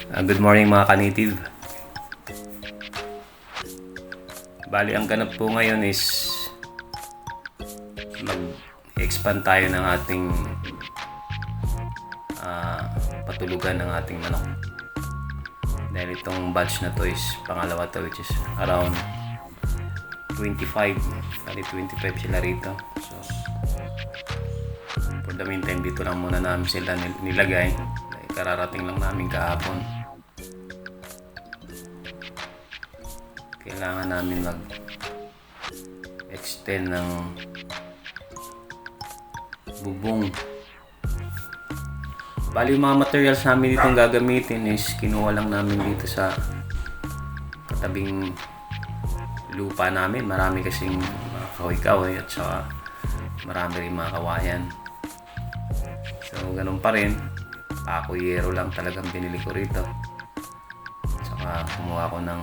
Good morning mga ka-native. Bali, ang ganap po ngayon is mag-expand tayo ng ating patulugan ng ating manok. Dahil itong batch na to is pangalawa to, which is around 25. Bali 25 sila rito. So, for the meantime, dito lang muna namin sila nilagay. Kararating lang namin kahapon. Kailangan namin mag-extend ng bubong. Bali, yung mga materials namin dito gagamitin is kinuha lang namin dito sa katabing lupa namin. Marami kasing mga kahoy-kahoy at saka marami rin mga kawayan. So, ganun pa rin. Pakuyero lang talagang binili ko rito. Saka kumuha ko ng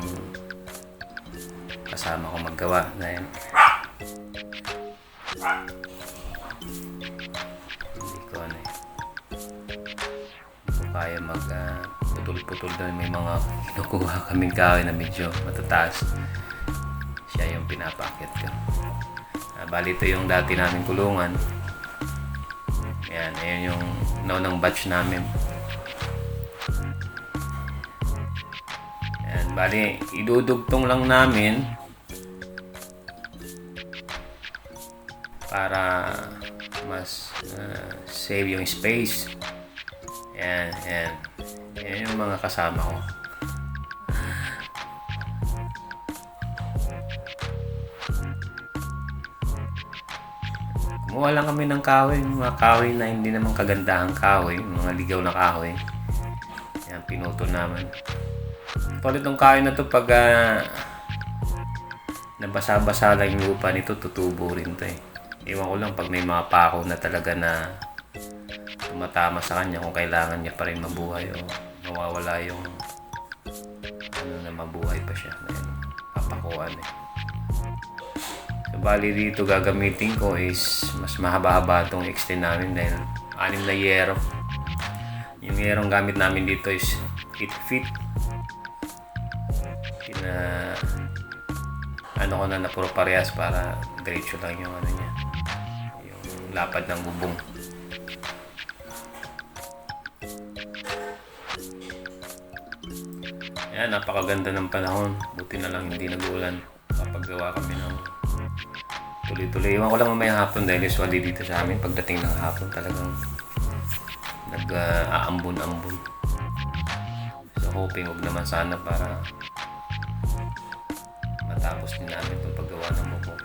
kasama ko maggawa dahil hindi ko kaya putol-putol doon. May mga kinukuha kaming kahoy na medyo matataas. Siya yung pinapakit ko. Bali, ito yung dati namin kulungan. Ayan yung naunang batch namin. Ayan, bali, idudugtong lang namin para mas save yung space. Ayan yung mga kasama ko. Kumuha lang kami ng kahoy, mga kahoy na hindi naman kagandahang kahoy, mga ligaw na kahoy. Ayan, pinutol naman. Palit ng kahoy na to pag nabasa-basa lang yung lupa nito, tutubo rin to eh. Iwan ko lang pag may mga pako na talaga na tumatama sa kanya kung kailangan niya pa rin mabuhay o mawawala yung na mabuhay pa siya. Ayan, papakuan eh. So, bali dito gagamitin ko is mas mahaba-haba itong extend namin dahil 6 na yero. Yung yerong gamit namin dito is 8 feet. Ano ko na puro parehas para diretso lang yung niya, yung lapad ng bubong. Ayan, napakaganda ng panahon. Buti na lang hindi nag-uulan. Kapaggawa kami ng tuloy-tuloy. Iwan ko lang mamayang hapon dahil usually dito sa amin pagdating ng hapon talagang nag-aambon-ambon. So hoping huwag naman sana para matapos din namin itong paggawa ng bubong.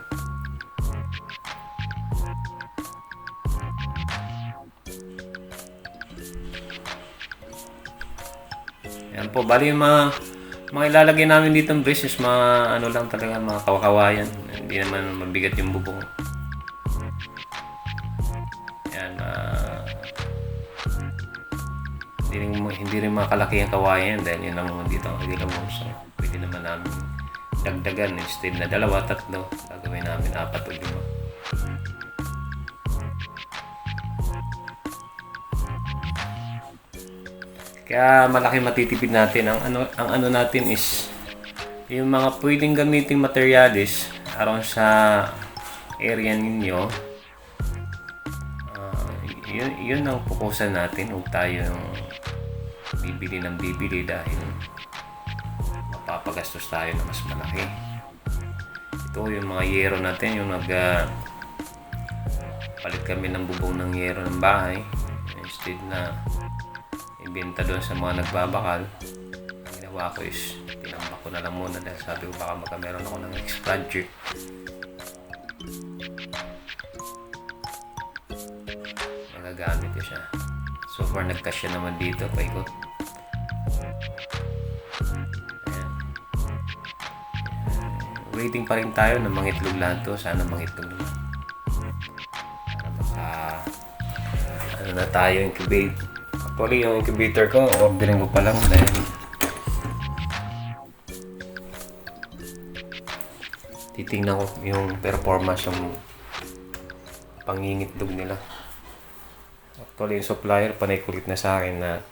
Ayan po, bali yung mga ilalagay namin dito ng braces, mga ano lang talaga, mga kawakawayan. Hindi naman mabigat yung bubong. Ayan, hindi rin makalaki ang kawayan dahil yun lang dito ang kailangan mo. So, pwede naman namin dagdagan instead na 2, 3, gagawin namin 4 o 5. Kaya malaki matitipid natin. Ang ano natin is yung mga pwedeng gamiting materials around sa area ninyo. Yun ang pukusan natin. Huwag tayo bibili ng bibili dahil mapapagastos tayo na mas malaki. Ito yung mga yero natin, yung palit kami ng bubong ng yero ng bahay instead na ibenta doon sa mga nagbabakal. Ang ginawa ko is tinambak ko na lang muna dahil sabi ko baka magkameron ako ng next project. Magagamit ko siya. So far nagkasya naman dito, paikot. Ayan. Waiting pa rin tayo na mangitlog lahat to. Sana mangitlog naman. Para baka ano na tayo, incubate. Actually, yung incubator ko, ordering ko pa lang dahil titingnan ko yung performance ng pangingitlog nila. Actually, yung supplier panay kulit na sa akin na